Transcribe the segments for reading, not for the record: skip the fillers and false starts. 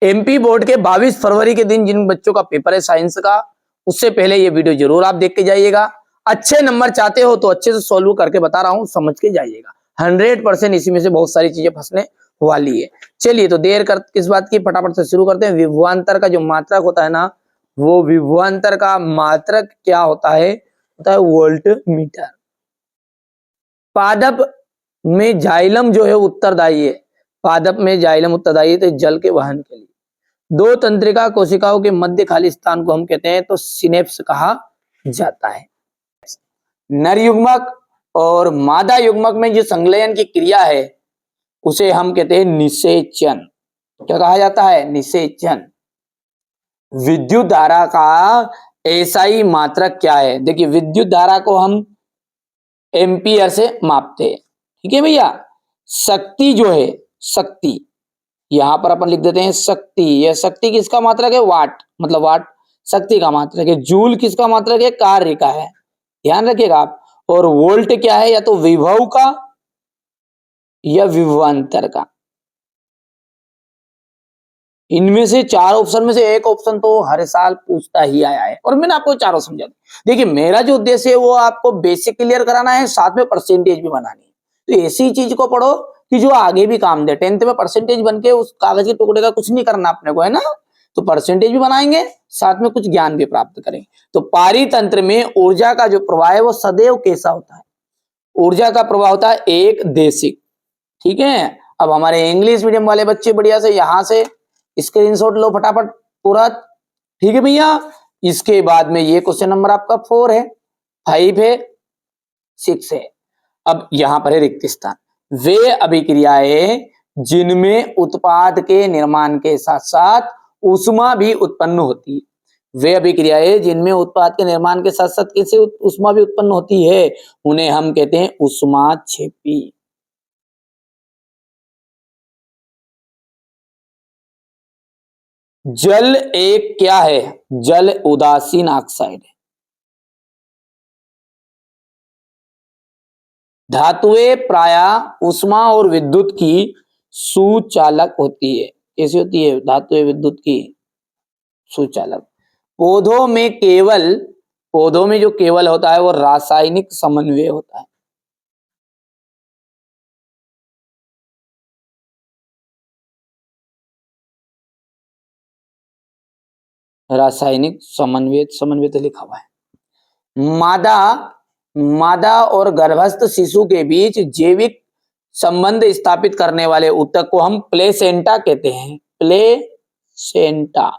MP board के 22 फरवरी के दिन जिन बच्चों का पेपर है साइंस का, उससे पहले ये वीडियो जरूर आप देख के जाइएगा। अच्छे नंबर चाहते हो तो अच्छे से सॉल्व करके बता रहा हूं, समझ के जाइएगा। 100% इसी में से बहुत सारी चीजें फंसने वाली है। चलिए तो देर कर किस बात की, फटाफट से शुरू करते हैं। विभवांतर का जो मात्रक होता है ना, वो विभवांतर का मात्रक क्या होता है वोल्ट मीटर। पादप में जाइलम जो है उत्तरदायी है, पादप में जाइलम उत्तरदायी है तो जल के वहन के लिए। दो तंत्रिका कोशिकाओं के मध्य खाली स्थान को हम कहते हैं तो सिनेप्स कहा जाता है। नर युग्मक और मादा युग्मक में जो संलयन की क्रिया है उसे हम कहते हैं निषेचन। क्या कहा जाता है? निषेचन। विद्युत धारा का एसआई मात्रक क्या है? देखिए विद्युत धारा को हम एम्पियर से मापते हैं, ठीक है भैया। शक्ति जो है, शक्ति यहां पर अपन लिख देते हैं शक्ति। यह शक्ति किसका मात्रक है? वाट, मतलब वाट शक्ति का मात्रक है। जूल किसका मात्रक है? कार्य का है, ध्यान रखिएगा आप। और वोल्ट क्या है? या तो विभव का या विभवांतर का। इनमें से चार ऑप्शन में से एक ऑप्शन तो हर साल पूछता ही आया है और मैंने आपको चारों समझा दिया। देखिए मेरा जो उद्देश्य है वो आपको बेसिक क्लियर कराना है, साथ में परसेंटेज भी बनानी है। तो ऐसी चीज को पढ़ो कि जो आगे भी काम दे। 10th में परसेंटेज बन के उस कागज के टुकड़े का कुछ नहीं करना अपने को, है ना। तो परसेंटेज भी बनाएंगे, साथ में कुछ ज्ञान भी प्राप्त करेंगे। तो पारितंत्र में ऊर्जा का जो प्रवाह है वो सदैव कैसा होता है? ऊर्जा का प्रवाह होता है एक देशिक, ठीक है। अब हमारे इंग्लिश मीडियम वाले बच्चे बढ़िया से यहां से स्क्रीनशॉट लो फटाफट तुरंत, ठीक है भैया। इसके बाद में ये क्वेश्चन नंबर आपका 4 है, 5 है, 6 है। अब यहां पर है रिक्त स्थान। वे अभिक्रियाएं जिनमें उत्पाद के निर्माण के साथ साथ ऊष्मा भी उत्पन्न होती है। वे अभिक्रियाएं जिनमें उत्पाद के निर्माण के साथ साथ कैसे ऊष्मा भी उत्पन्न होती है, उन्हें हम कहते हैं ऊष्माक्षेपी। जल एक क्या है? जल उदासीन ऑक्साइड है। धातुएं प्रायः ऊष्मा और विद्युत की सुचालक होती है। कैसी होती है? धातुएं विद्युत की सुचालक। पौधों में जो केवल होता है वो रासायनिक समन्वय होता है। रासायनिक समन्वय, समन्वय तो लिखा हुआ है। मादा और गर्भस्थ शिशु के बीच जैविक संबंध स्थापित करने वाले ऊतक को हम प्लेसेंटा कहते हैं। प्लेसेंटा।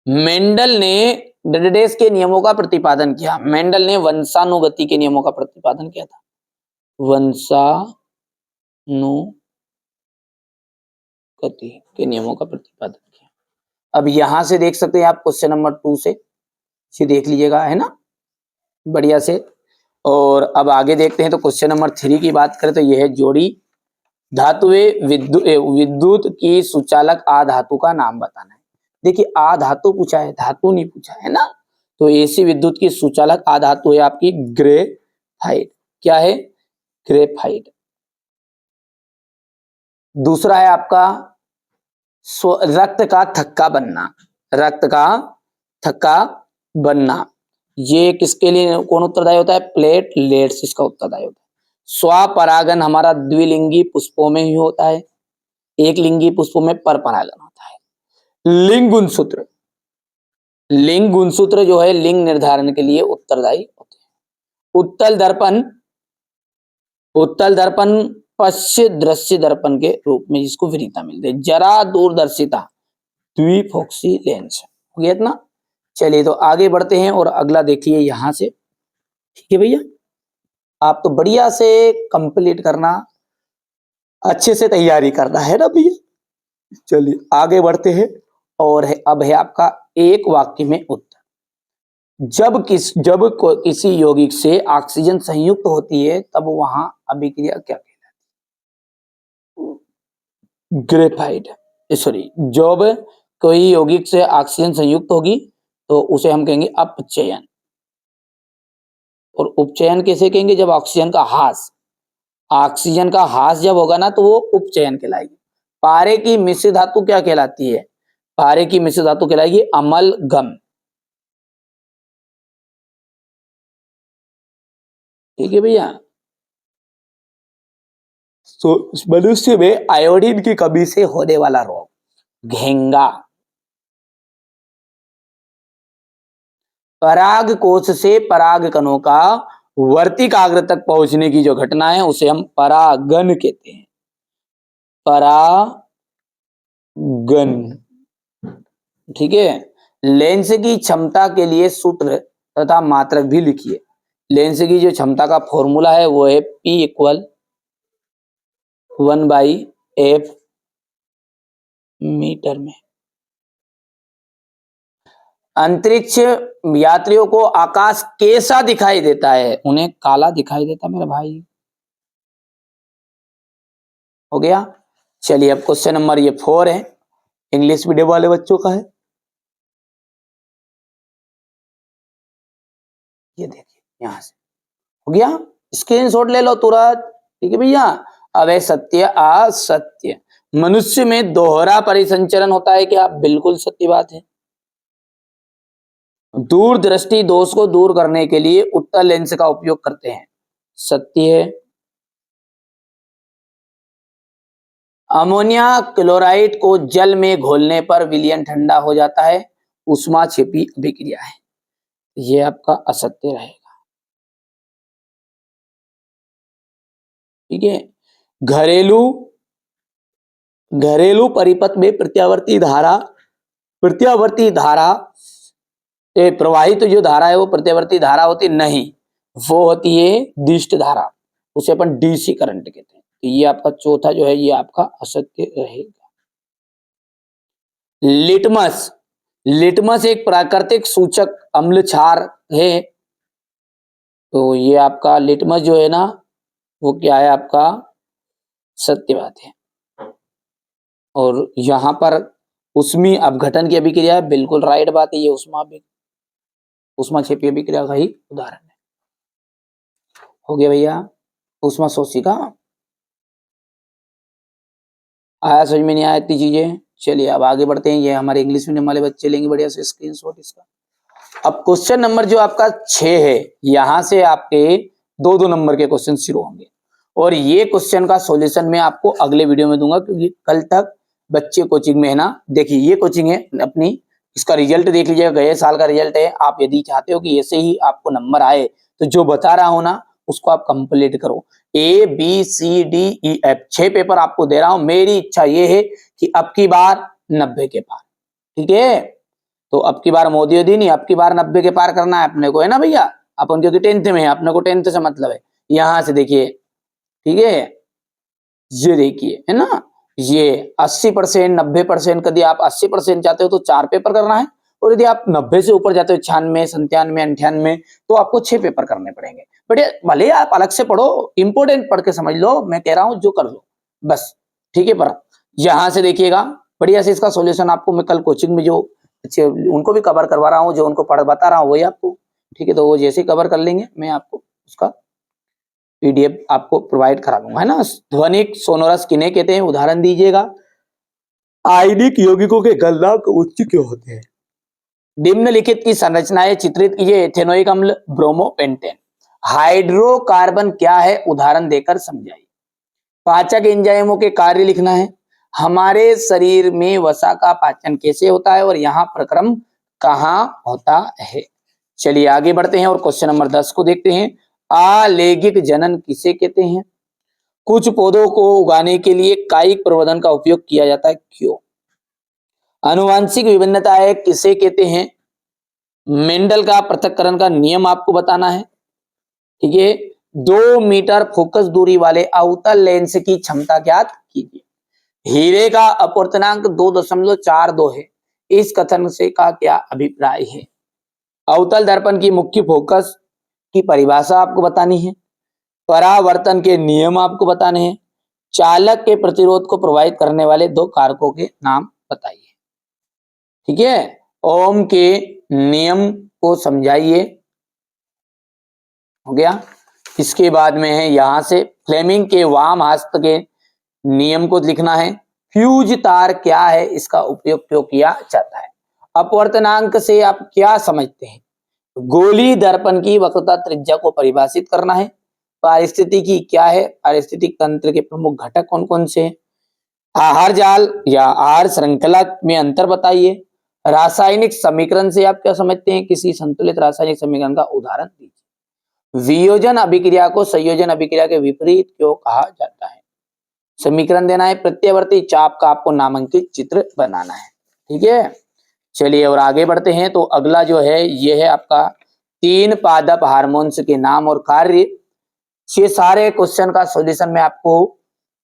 मेंडल ने डडेस के नियमों का प्रतिपादन किया। मेंडल ने वंशानुगति के नियमों का प्रतिपादन किया था। वंशानुगति के नियमों का प्रतिपादन किया। अब यहां से देख सकते हैं आप क्वेश्चन नंबर 2 से देख लीजिएगा, है ना, बढ़िया से। और अब आगे देखते हैं तो क्वेश्चन नंबर 3 की बात करें तो यह है जोड़ी। धातुएं विद्युत की सुचालक आधातु का नाम बताना है। देखिए आधातु पूछा है, धातु नहीं पूछा है ना। तो एसी विद्युत की सुचालक आधातु है आपकी ग्रेफाइट। क्या है? ग्रेफाइट। दूसरा है आपका रक्त का थक्का बनना। रक्त का थक्का बनना, ये किसके लिए कौन उत्तरदायी होता है? प्लेटलेट्स इसका उत्तरदायी होता है। स्वपरागन हमारा द्विलिंगी पुष्पों में ही होता है, एक लिंगी पुष्पों में परपरागन होता है। लिंग गुणसूत्र, लिंग गुणसूत्र जो है लिंग निर्धारण के लिए उत्तरदायी होते हैं। उत्तल दर्पण पश्य दृश्य दर्पण के रूप में जिसको विरीता मिलती है। जरा दूरदर्शिता द्विफोक्सी लेंस, हो गया इतना। चलिए तो आगे बढ़ते हैं और अगला देखिए यहां से, ठीक है भैया। आप तो बढ़िया से कंप्लीट करना, अच्छे से तैयारी करना है ना भैया। चलिए आगे बढ़ते हैं और अब है आपका एक वाक्य में उत्तर। जब किसी यौगिक से ऑक्सीजन संयुक्त होती है तब वहां अभिक्रिया क्या कहलाती है? ग्रेफाइट, सॉरी, जब कोई यौगिक से ऑक्सीजन संयुक्त होगी तो उसे हम कहेंगे अपचयन। और उपचयन कैसे कहेंगे? जब ऑक्सीजन का ह्रास, ऑक्सीजन का ह्रास जब होगा ना तो वो उपचयन कहलाएगी। पारे की मिश्र धातु क्या कहलाती है? पारे की मिश्र धातु कहलाएगी अमलगम। ठीक है भैया। तो मनुष्य में आयोडीन की कमी से होने वाला रोग घेंगा। पराग कोश से पराग कणों का वर्तिकाग्र तक पहुंचने की जो घटना है उसे हम परागन कहते हैं। परागन। ठीक है। लेंस की क्षमता के लिए सूत्र तथा मात्रक भी लिखिए। लेंस की जो क्षमता का फॉर्मूला है वो है P इक्वल 1/f मीटर में। अंतरिक्ष यात्रियों को आकाश कैसा दिखाई देता है? उन्हें काला दिखाई देता मेरे भाई। हो गया। चलिए अब क्वेश्चन नंबर ये 4 है, इंग्लिश मीडियम वाले बच्चों का है। ये देखिए यहां से हो गया, स्क्रीनशॉट ले लो तुरंत। ठीक है भैया। अब है सत्य असत्य। मनुष्य में दोहरा परिसंचरण होता है क्या? बिल्कुल सत्य बात है। दूरदृष्टि दोष को दूर करने के लिए उत्तल लेंस का उपयोग करते हैं। सत्य है। अमोनिया क्लोराइड को जल में घोलने पर विलयन ठंडा हो जाता है, उष्मा छिपी अभिक्रिया है। यह आपका असत्य रहेगा। ठीक है। घरेलू घरेलू परिपथ में प्रत्यावर्ती धारा प्रवाहित जो धारा है वो प्रत्यावर्ती धारा होती नहीं, वो होती है दिष्ट धारा, उसे अपन डीसी करंट कहते हैं। तो ये आपका चौथा जो है ये आपका असत्य रहेगा। लिटमस। लिटमस एक प्राकृतिक सूचक अम्ल क्षार है। तो ये आपका लिटमस जो है ना वो क्या है आपका सत्य बात है। और यहां पर उष्मी अपघटन की अभिक्रिया है, बिल्कुल राइट बात है। ये उष्मा क्षेपी अभिक्रिया का ही उदाहरण है। हो गया भैया। उष्मा शोषी का आया, समझ में नहीं आया इतनी चीजें। चलिए अब आगे बढ़ते हैं। ये हमारे इंग्लिश मीडियम वाले बच्चे लेंगे बढ़िया से स्क्रीनशॉट इसका। अब क्वेश्चन नंबर जो आपका 6 है, यहां से आपके 2-2 नंबर के क्वेश्चन शुरू होंगे और ये क्वेश्चन का सॉल्यूशन मैं आपको अगले वीडियो में दूंगा, क्योंकि कल तक बच्चे कोचिंग में है ना। देखिए ये कोचिंग है अपनी, इसका रिजल्ट देख लीजिएगा, गए साल का रिजल्ट है। आप यदि चाहते हो कि ऐसे ही आपको नंबर आए तो जो बता रहा हूं ना उसको आप कंप्लीट करो। ABCDEF 6 पेपर आपको दे रहा हूं। मेरी इच्छा ये है कि अब की बार 90 के पार। ठीक है। तो अब की बार मोदी नहीं, अब की बार 90 के पार करना है अपने को, है ना भैया। अपन क्योंकि 10th में है, अपने को 10th से मतलब है। यहां से देखिए, ठीक है, ये देखिए है ना, ये 80%, 90%। यदि आप 80% चाहते हो तो 4 पेपर करना है, और यदि आप 90 से ऊपर जाते हो 96, 97, 98 तो आपको 6 पेपर करने पड़ेंगे। बट भले आप अलग से पढ़ो, इंपोर्टेंट पढ़ के समझ लो, मैं कह रहा हूं जो कर लो बस। ठीक है। पर यहां से देखिएगा बढ़िया से इसका सॉल्यूशन आपको मैं कल कोचिंग में जो अच्छे उनको भी कवर करवा रहा हूँ, जो उनको पढ़ बता रहा हूँ वही आपको। ठीक है। तो वो जैसे कवर कर लेंगे मैं आपको उसका PDF आपको प्रोवाइड करा दूंगा, है ना। ध्वनिक सोनोरस किन्हें कहते हैं? उदाहरण दीजिएगा। आयनिक यौगिकों के गलनांक उच्च क्यों होते हैं? निम्नलिखित की संरचनाएं चित्रित कीजिए। एथेनोइक अम्ल, ब्रोमोपेंटेन। हाइड्रोकार्बन क्या है? उदाहरण देकर समझाइए। पाचक एंजाइमों के कार्य लिखना है। हमारे शरीर में वसा का पाचन कैसे होता है और यहाँ प्रक्रम कहाँ होता है? चलिए आगे बढ़ते हैं और क्वेश्चन नंबर 10 को देखते हैं। आलैंगिक जनन किसे कहते हैं? कुछ पौधों को उगाने के लिए कायिक प्रवर्धन का उपयोग किया जाता है, क्यों? आनुवांशिक विभिन्नताएं किसे कहते हैं? मेंडल का पृथक्करण का नियम आपको बताना है। ठीक है। 2 मीटर फोकस दूरी वाले अवतल लेंस की क्षमता ज्ञात कीजिए। हीरे का अपवर्तनांक 2.42 है। इस कथन से का क्या अभिप्राय है? अवतल दर्पण की मुख्य फोकस की परिभाषा आपको बतानी है। परावर्तन के नियम आपको बताने हैं। चालक के प्रतिरोध को प्रभावित करने वाले 2 कारकों के नाम बताइए। ठीक है। ओम के नियम को समझाइए। हो गया। इसके बाद में है यहां से फ्लेमिंग के वाम हस्त के नियम को लिखना है। फ्यूज तार क्या है, इसका उपयोग क्यों किया जाता है। अपवर्तनांक से आप क्या समझते हैं, गोली दर्पण की वक्रता त्रिज्या को परिभाषित करना है। पारिस्थितिकी क्या है, पारिस्थितिक तंत्र के प्रमुख घटक कौन कौन से हैं। आहार जाल या आहार श्रृंखला में अंतर बताइए। रासायनिक समीकरण से आप क्या समझते हैं, किसी संतुलित रासायनिक समीकरण का उदाहरण दीजिए। वियोजन अभिक्रिया को संयोजन अभिक्रिया के विपरीत क्यों कहा जाता है। समीकरण देना है। प्रत्यावर्ती चाप का आपको नामांकित चित्र बनाना है। ठीक है, चलिए और आगे बढ़ते हैं। तो अगला जो है ये है आपका 3 पादप हार्मोन्स के नाम और कार्य। ये सारे क्वेश्चन का सॉल्यूशन मैं आपको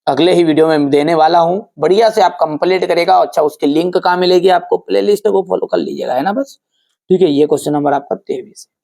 अगले ही वीडियो में देने वाला हूं। बढ़िया से आप कंप्लीट करेगा। अच्छा, उसकी लिंक कहाँ मिलेगी आपको, प्लेलिस्ट को फॉलो कर लीजिएगा, है ना बस। ठीक है, ये क्वेश्चन नंबर आपका 23 है।